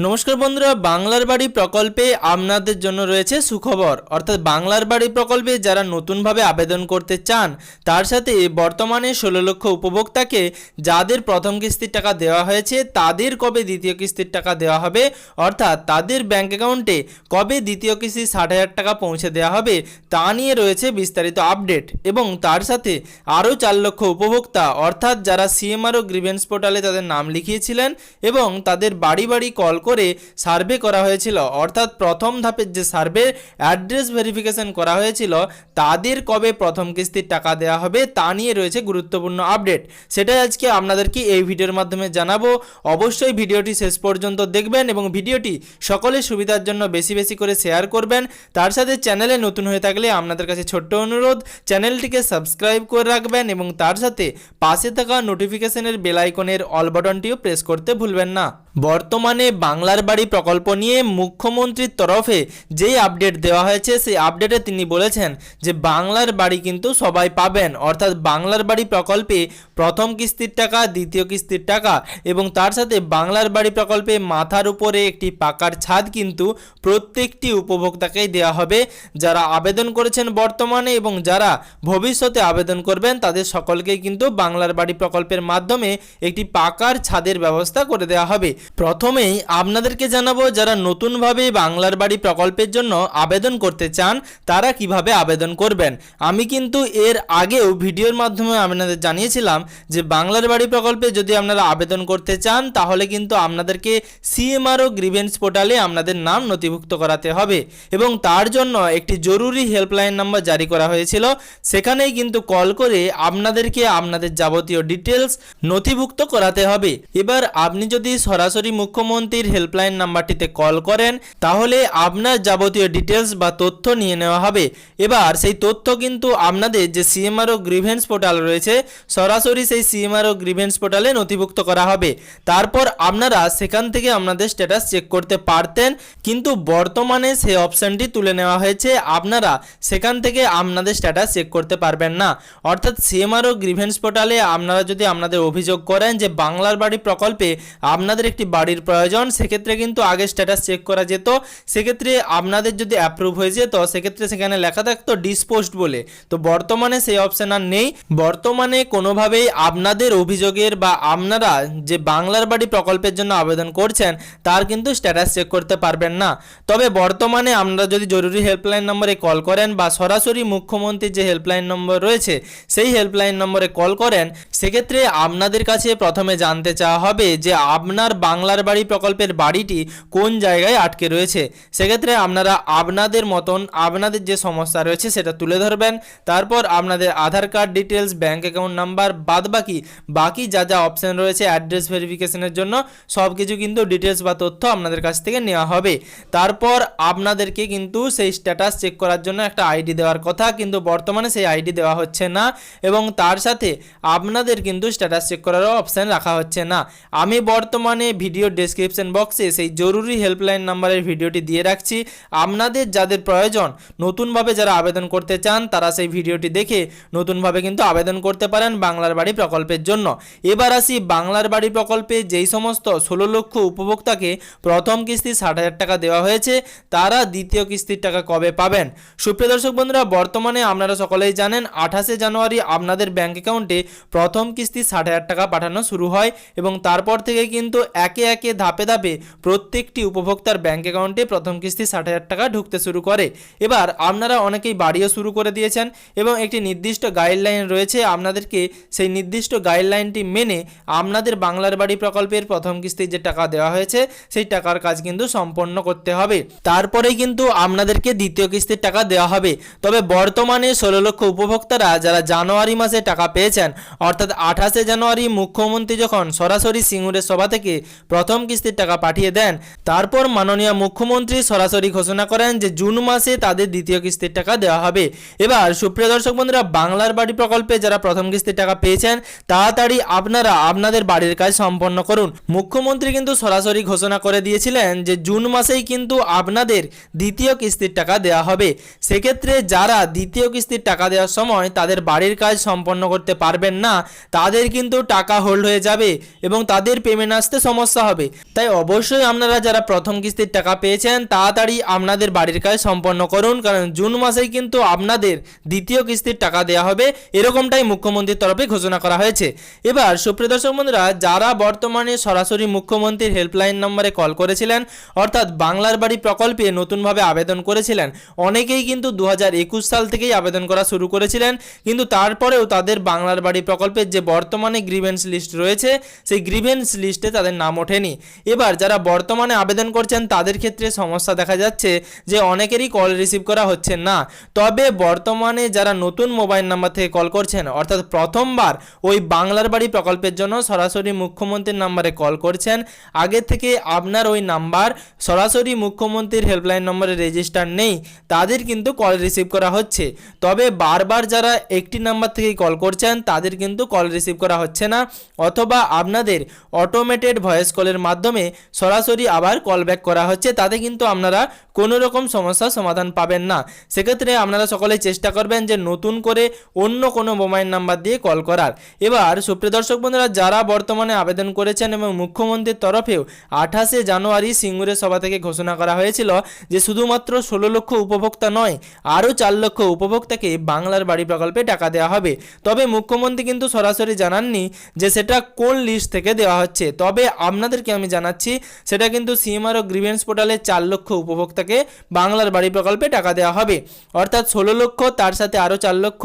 নমস্কার বন্ধুরা, বাংলার বাড়ি প্রকল্পে আপনাদের জন্য রয়েছে সুখবর। অর্থাৎ বাংলার বাড়ি প্রকল্পে যারা নতুনভাবে আবেদন করতে চান, তার সাথে বর্তমানে 16 লক্ষ উপভোক্তাকে যাদের প্রথম কিস্তির টাকা দেওয়া হয়েছে তাদের কবে দ্বিতীয় কিস্তির টাকা দেওয়া হবে, অর্থাৎ তাদের ব্যাঙ্ক অ্যাকাউন্টে কবে দ্বিতীয় কিস্তি 60,000 টাকা পৌঁছে দেওয়া হবে তা নিয়ে রয়েছে বিস্তারিত আপডেট। এবং তার সাথে আরও 4 লক্ষ উপভোক্তা অর্থাৎ যারা সিএমআরও গ্রিভেন্স পোর্টালে তাদের নাম লিখিয়েছিলেন এবং তাদের বাড়ি বাড়ি কল করে সার্ভে করা হয়েছিল, অর্থাৎ প্রথম ধাপের যে সার্ভে অ্যাড্রেস ভেরিফিকেশন করা হয়েছিল তাদের কবে প্রথম কিস্তির টাকা দেওয়া হবে তা নিয়ে রয়েছে গুরুত্বপূর্ণ আপডেট। সেটাই আজকে আপনাদেরকে এই ভিডিওর মাধ্যমে জানাবো। অবশ্যই ভিডিওটি শেষ পর্যন্ত দেখবেন এবং ভিডিওটি সকলের সুবিধার জন্য বেশি বেশি করে শেয়ার করবেন। তার সাথে চ্যানেলে নতুন হয়ে থাকলে আপনাদের কাছে ছোট্ট অনুরোধ, চ্যানেলটিকে সাবস্ক্রাইব করে রাখবেন এবং তার সাথে পাশে থাকা নোটিফিকেশনের বেল আইকনের অল বাটনটিও প্রেস করতে ভুলবেন না। বর্তমানে বাংলার বাড়ি প্রকল্প নিয়ে মুখ্যমন্ত্রীর তরফে যেই আপডেট দেওয়া হয়েছে সেই আপডেটে তিনি বলেছেন যে বাংলার বাড়ি কিন্তু সবাই পাবেন, অর্থাৎ বাংলার বাড়ি প্রকল্পে প্রথম কিস্তির টাকা, দ্বিতীয় কিস্তির টাকা এবং তার সাথে বাংলার বাড়ি প্রকল্পে মাথার উপরে একটি পাকার ছাদ কিন্তু প্রত্যেকটি উপভোক্তাকেই দেওয়া হবে। যারা আবেদন করেছেন বর্তমানে এবং যারা ভবিষ্যতে আবেদন করবেন তাদের সকলকেই কিন্তু বাংলার বাড়ি প্রকল্পের মাধ্যমে একটি পাকার ছাদের ব্যবস্থা করে দেওয়া হবে। প্রথমেই আপনাদেরকে জানাবো যারা নতুনভাবে বাংলার বাড়ি প্রকল্পের জন্য আবেদন করতে চান তারা কিভাবে আবেদন করবেন। আমি কিন্তু এর আগেও ভিডিওর মাধ্যমে আপনাদের জানিয়েছিলাম যে বাংলার বাড়ি প্রকল্পে যদি আপনারা আবেদন করতে চান তাহলে কিন্তু আপনাদেরকে সিএমআরও গ্রিভেন্স পোর্টালে আপনাদের নাম নথিভুক্ত করাতে হবে এবং তার জন্য একটি জরুরি হেল্পলাইন নাম্বার জারি করা হয়েছিল। সেখানেই কিন্তু কল করে আপনাদেরকে আপনাদের যাবতীয় ডিটেলস নথিভুক্ত করাতে হবে। এবার আপনি যদি সরাসরি মুখ্যমন্ত্রীর হেল্পলাইন নাম্বারটিতে কল করেন তাহলে আপনার যাবতীয় ডিটেলস বা তথ্য নিয়ে নেওয়া হবে। এবার সেই তথ্য কিন্তু আপনাদের যে সিএমআরও গ্রিভেন্স পোর্টাল রয়েছে সরাসরি সেই সিএমআরও গ্রিভেন্স পোর্টালে নথিভুক্ত করা হবে। তারপর আপনারা সেখান থেকে আপনাদের স্ট্যাটাস চেক করতে পারতেন, কিন্তু বর্তমানে সেই অপশানটি তুলে নেওয়া হয়েছে। আপনারা সেখান থেকে আপনাদের স্ট্যাটাস চেক করতে পারবেন না। অর্থাৎ সিএমআরও গ্রিভেন্স পোর্টালে আপনারা যদি আপনাদের অভিযোগ করেন যে বাংলার বাড়ি প্রকল্পে আপনাদের একটি বাড়ির প্রয়োজন, সেক্ষেত্রে কিন্তু আগে স্ট্যাটাস চেক করা যেত। সেক্ষেত্রে আপনাদের যদি অ্যাপ্রুভ হয়ে যেত সেক্ষেত্রে সেখানে লেখা থাকতো ডিসপোজড বলে। তো বর্তমানে সেই অপশন আর নেই। বর্তমানে কোনোভাবেই আপনাদের অভিযোগের বা আপনারা যে বাংলার বাড়ি প্রকল্পের জন্য আবেদন করছেন তার কিন্তু স্ট্যাটাস চেক করতে পারবেন না। তবে বর্তমানে আপনারা যদি জরুরি হেল্পলাইন নম্বরে কল করেন বা সরাসরি মুখ্যমন্ত্রীর যে হেল্পলাইন নম্বর রয়েছে সেই হেল্পলাইন নম্বরে কল করেন, সেক্ষেত্রে আপনাদের কাছে প্রথমে জানতে চাওয়া হবে যে আপনার বাংলার বাড়ি প্রকল্পের বাড়িটি কোন জায়গায় আটকে রয়েছে। সেক্ষেত্রে আপনারা আপনাদের মতন আপনাদের যে সমস্যা রয়েছে সেটা তুলে ধরবেন। তারপর আপনাদের Aadhaar card details, bank account number, বাকি যা যা অপশান রয়েছে অ্যাড্রেস ভেরিফিকেশনের জন্য সব কিছু কিন্তু ডিটেলস বা তথ্য আপনাদের কাছ থেকে নেওয়া হবে। তারপর আপনাদেরকে কিন্তু সেই স্ট্যাটাস চেক করার জন্য একটা আইডি দেওয়ার কথা, কিন্তু বর্তমানে সেই আইডি দেওয়া হচ্ছে না এবং তার সাথে আপনাদের কিন্তু স্ট্যাটাস চেক করারও অপশান রাখা হচ্ছে না। আমি বর্তমানে ভিডিও ডেসক্রিপশন বক্সে সেই জরুরি হেল্পলাইন নাম্বারের ভিডিওটি দিয়ে রাখছি। আপনাদের যাদের প্রয়োজন নতুনভাবে যারা আবেদন করতে চান তারা সেই ভিডিওটি দেখে নতুনভাবে কিন্তু আবেদন করতে পারেন বাংলার বাড়ি প্রকল্পের জন্য। এবার আসি বাংলার বাড়ি প্রকল্পে যেই সমস্ত 16 লক্ষ উপভোক্তাকে প্রথম কিস্তি 60,000 টাকা দেওয়া হয়েছে তারা দ্বিতীয় কিস্তির টাকা কবে পাবেন। সুপ্রিয় দর্শক বন্ধুরা, বর্তমানে আপনারা সকলেই জানেন 28শে জানুয়ারি আপনাদের ব্যাঙ্ক অ্যাকাউন্টে প্রথম কিস্তি 60,000 টাকা পাঠানো শুরু হয় এবং তারপর থেকে কিন্তু একে একে ধাপে ধাপে প্রত্যেকটি উপভোক্তার ব্যাঙ্ক অ্যাকাউন্টে প্রথম কিস্তি 60,000 টাকা ঢুকতে শুরু করে। এবার আপনারা অনেকেই বাড়িও শুরু করে দিয়েছেন এবং একটি নির্দিষ্ট গাইডলাইন রয়েছে। আপনাদেরকে সেই নির্দিষ্ট গাইডলাইনটি মেনে আপনাদের বাংলার বাড়ি প্রকল্পের প্রথম কিস্তির যে টাকা দেওয়া হয়েছে সেই টাকার কাজ কিন্তু সম্পন্ন করতে হবে। তারপরেই কিন্তু আপনাদেরকে দ্বিতীয় কিস্তির টাকা দেওয়া হবে। তবে বর্তমানে 16 লক্ষ উপভোক্তারা যারা জানুয়ারি মাসে টাকা পেয়েছেন, অর্থাৎ 28শে জানুয়ারি মুখ্যমন্ত্রী যখন সরাসরি সিঙ্গুরের সভা থেকে প্রথম কিস্তির টাকা পাঠিয়ে দেন, তারপর মাননীয় মুখ্যমন্ত্রী সরাসরি ঘোষণা করেন যে জুন মাসে তাদের দ্বিতীয় কিস্তির টাকা দেওয়া হবে। এবার সুপ্রিয় দর্শক বন্ধুরা, বাংলার বাড়ি প্রকল্পে যারা প্রথম কিস্তির টাকা পেয়েছেন তাড়াতাড়ি আপনারা আপনাদের বাড়ির কাজ সম্পন্ন করুন। মুখ্যমন্ত্রী কিন্তু সরাসরি ঘোষণা করে দিয়েছিলেন যে জুন মাসেই কিন্তু আপনাদের দ্বিতীয় কিস্তির টাকা দেওয়া হবে। সেক্ষেত্রে যারা দ্বিতীয় কিস্তির টাকা দেওয়ার সময় তাদের বাড়ির কাজ সম্পন্ন করতে পারবেন না তাদের কিন্তু টাকা হোল্ড হয়ে যাবে এবং তাদের পেমেন্ট আসতে সমস্যা হবে। তাই অবশ্যই আপনারা যারা প্রথম কিস্তির টাকা পেয়েছেন তাড়াতাড়ি আপনাদের বাড়ির কাজ সম্পন্ন করুন, কারণ জুন মাসেই কিন্তু আপনাদের দ্বিতীয় কিস্তির টাকা দেওয়া হবে, এরকমটাই মুখ্যমন্ত্রীর তরফে ঘোষণা করা হয়েছে। এবার সুপ্রিয় দর্শক বন্ধুরা, যারা বর্তমানে সরাসরি মুখ্যমন্ত্রীর হেল্পলাইন নম্বরে কল করেছিলেন, অর্থাৎ বাংলার বাড়ি প্রকল্পে নতুনভাবে আবেদন করেছিলেন, অনেকেই কিন্তু 2021 সাল থেকেই আবেদন করা শুরু করেছিলেন, কিন্তু তারপরেও তাদের বাংলার বাড়ি প্রকল্পের যে বর্তমানে গ্রিভেন্স লিস্ট রয়েছে সেই গ্রিভেন্স লিস্টে তাদের নাম ওঠেনি। এবার যারা বর্তমানে আবেদন করছেন তাদের ক্ষেত্রে সমস্যা দেখা যাচ্ছে যে অনেকেরই কল রিসিভ করা হচ্ছে না। তবে বর্তমানে যারা নতুন মোবাইল নাম্বার থেকে কল করছেন, অর্থাৎ প্রথমবার ওই বাংলার বাড়ি প্রকল্পের জন্য সরাসরি মুখ্যমন্ত্রীর নাম্বারে কল করছেন, আগে থেকে আপনার ওই নাম্বার সরাসরি মুখ্যমন্ত্রীর হেল্পলাইন নম্বরে রেজিস্টার নেই, তাদের কিন্তু কল রিসিভ করা হচ্ছে। তবে বারবার যারা একটি নাম্বার থেকেই কল করছেন তাদের কিন্তু কল রিসিভ করা হচ্ছে না, অথবা আপনাদের অটোমেটেড ভয়েস কলের মাধ্যমে সরাসরি আবার কল ব্যাক করা হচ্ছে, তাতে কিন্তু আপনারা কোনো রকম সমস্যার সমাধান পাবেন না। সেক্ষেত্রে আপনারা সকলেই চেষ্টা করবেন যে নতুন করে অন্য কোনো মোবাইল নাম্বার দিয়ে কল করার। এবার সুপ্রিয় দর্শক বন্ধুরা, যারা বর্তমানে আবেদন করেছেন এবং মুখ্যমন্ত্রীর তরফেও 28শে জানুয়ারি সিঙ্গুরে সভা থেকে ঘোষণা করা হয়েছিল যে শুধুমাত্র 16 লক্ষ উপভোক্তা নয়, আরও 4 লক্ষ উপভোক্তাকে বাংলার বাড়ি প্রকল্পে টাকা দেওয়া হবে। তবে মুখ্যমন্ত্রী কিন্তু সরাসরি জানাননি যে সেটা কোন লিস্ট থেকে দেওয়া হচ্ছে। তবে আপনাদেরকে আমি জানাচ্ছি সেটা কিন্তু সিএমআরও গ্রিভেন্স পোর্টালে 4 লক্ষ উপভোক্তাকে বাংলার বাড়ি প্রকল্পে টাকা দেওয়া হবে, অর্থাৎ 16 লক্ষ তার সাথে আরও 4 লক্ষ,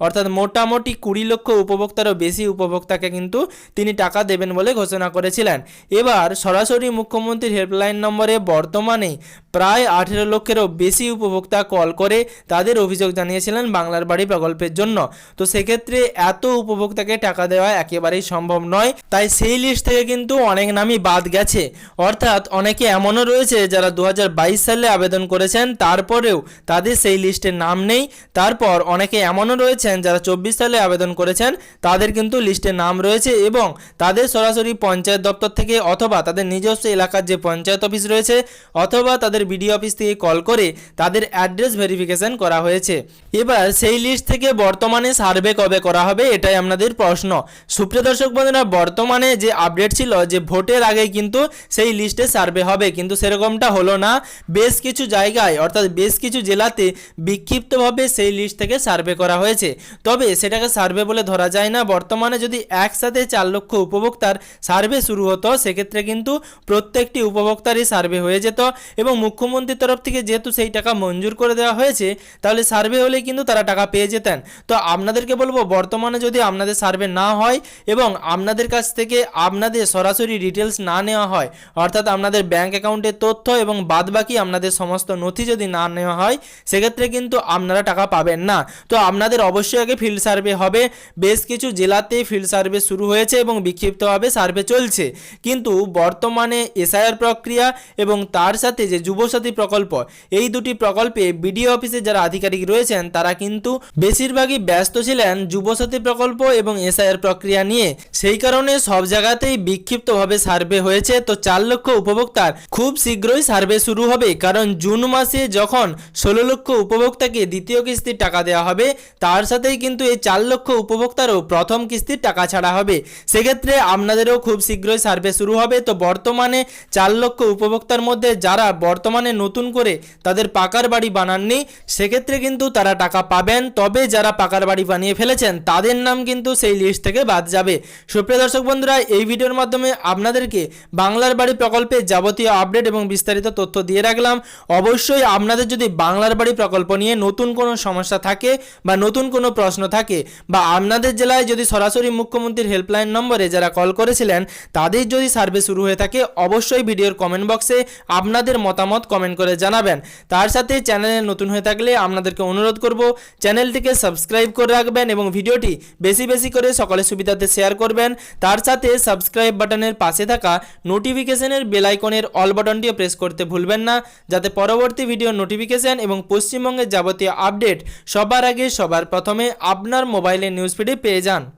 অর্থাৎ মোটামুটি 20 লক্ষ উপভোক্তারও বেশি উপভোক্তাকে কিন্তু তিনি টাকা দেবেন বলে ঘোষণা করেছিলেন। এবার সরাসরি মুখ্যমন্ত্রীর হেল্পলাইন নম্বরে বর্তমানে প্রায় 18 লক্ষেরও বেশি উপভোক্তা কল করে তাদের অভিযোগ জানিয়েছিলেন বাংলার বাড়ি প্রকল্পের জন্য। তো সেক্ষেত্রে এত উপভোক্তাকে টাকা দেওয়া একেবারেই সম্ভব নয়, তাই সেই লিস্ট থেকে কিন্তু অনেক নামই বাদ গেছে। অর্থাৎ অনেকে এমনও রয়েছে যারা 2022 সালে আবেদন করেছেন তারপরেও তাদের সেই লিস্টে নাম নেই। তারপর অনেকে এমনও রয়েছেন যারা 24 সালে আবেদন করেছেন তাদের কিন্তু লিস্টে নাম রয়েছে এবং তাদের সরাসরি পঞ্চায়েত দপ্তর থেকে অথবা তাদের নিজস্ব এলাকার যে পঞ্চায়েত অফিস রয়েছে অথবা তাদের বিডিও অফিস থেকে কল করে তাদের অ্যাড্রেস ভেরিফিকেশন করা হয়েছে। এবার সেই লিস্ট থেকে বর্তমানে সার্ভে কবে করা হবে এটাই আপনাদের প্রশ্ন। সুপ্রিয় দর্শক বন্ধুরা, বর্তমানে যে আপডেট ছিল যে ভোটের আগে কিন্তু সেই লিস্টে সার্ভে হবে, কিন্তু সেরকমটা হলো না। বেশ কিছু জায়গায় অর্থাৎ বেশ কিছু জেলাতে বিক্ষিপ্তভাবে সেই লিস্ট থেকে সার্ভে করা হয়েছে, তবে সেটাকে সার্ভে বলে ধরা যায় না। বর্তমানে যদি একসাথে 4 লক্ষ উপভোক্তার সার্ভে শুরু হতো সেক্ষেত্রে কিন্তু প্রত্যেকটি উপভোক্তারই সার্ভে হয়ে যেত এবং মুখ্যমন্ত্রীর তরফ থেকে যেহেতু সেই টাকা মঞ্জুর করে দেওয়া হয়েছে তাহলে সার্ভে হলে কিন্তু তারা টাকা পেয়ে যেতেন। তো আপনাদেরকে বলবো বর্তমানে যদি আপনাদের সার্ভে না হয় এবং আপনাদের কাছ থেকে আপনাদের সরাসরি ডিটেলস না নেওয়া হয়, অর্থাৎ আপনাদের ব্যাংক অ্যাকাউন্টের তথ্য এবং বাদবাকি আপনাদের সমস্ত নথি যদি না নেওয়া হয় সেক্ষেত্রে কিন্তু আপনারা টাকা পাবেন না। তো আপনাদের অবশ্যই আগে ফিল্ড সার্ভে হবে। বেশ কিছু জেলাতে ফিল্ড সার্ভে শুরু হয়েছে এবং বিক্ষিপ্তভাবে সার্ভে চলছে, কিন্তু বর্তমানে এসআইআর প্রক্রিয়া এবং তার সাথে যে যুবসাথী প্রকল্প, এই দুটি প্রকল্পে বিডিও অফিসে যারা আধিকারিক রয়েছেন তারা কিন্তু বেশিরভাগই ব্যস্ত ছিলেন যুবসাথী প্রকল্প এবং এসআইআর প্রক্রিয়া নিয়ে, সেই কারণে সব জায়গাতেই বিক্ষিপ্তভাবে সার্ভে হয়েছে। তো 4 লক্ষ উপভোক্তার খুব শীঘ্রই সার্ভে শুরু হবে, কারণ জুন মাসে যখন 16 লক্ষ উপভোক্তাকে দ্বিতীয় কিস্তির টাকা দেওয়া হবে তার সাথেই কিন্তু এই 4 লক্ষ উপভোক্তারও প্রথম কিস্তির টাকা ছাড়া হবে। সেক্ষেত্রে আপনাদেরও খুব শীঘ্রই সার্ভে শুরু হবে। তো বর্তমানে 4 লক্ষ উপভোক্তার মধ্যে যারা বর্তমানে নতুন করে তাদের পাকার বাড়ি বানাননি সেক্ষেত্রে কিন্তু তারা টাকা পাবেন, তবে যারা পাকার বাড়ি বানিয়ে ফেলেছেন তাদের নাম কিন্তু সেই লিস্ট থেকে বাদ যাবে। সুপ্রিয় দর্শক বন্ধুরা, এই ভিডিওর মাধ্যমে আপনাদেরকে বাংলার বাড়ি প্রকল্পে যাবতীয় আপডেট এবং বিস্তারিত তথ্য দিয়ে রাখলাম। অবশ্যই আপনাদের যদি বাংলার বাড়ি প্রকল্প নিয়ে নতুন কোনো সমস্যা থাকে বা নতুন কোনো প্রশ্ন থাকে বা আপনাদের জেলায় যদি সরাসরি মুখ্যমন্ত্রীর হেল্পলাইন নম্বরে যারা কল করেছিলেন তাদের যদি সার্ভে শুরু হয়ে থাকে অবশ্যই ভিডিওর কমেন্ট বক্সে আপনাদের মতামত কমেন্ট করে জানাবেন। তার সাথে চ্যানেলে নতুন হয়ে থাকলে আপনাদেরকে অনুরোধ করব চ্যানেলটিকে সাবস্ক্রাইব করে রাখবেন এবং ভিডিওটি বেশি বেশি করে সকলের সুবিধাতে শেয়ার করবেন। তার সাথে সাবস্ক্রাইব বাটনের পাশে থাকা নোটিফিকেশনের বেল আইকনের অল বাটনটিও প্রেস করতে ভুলবেন না, যাতে পরবর্তী ভিডিওর নোটিফিকেশন এবং পশ্চিমবঙ্গের যাবতীয় আপডেট সবার আগে সবার প্রথমে আপনার মোবাইলের নিউজ ফিডে পেয়ে যান।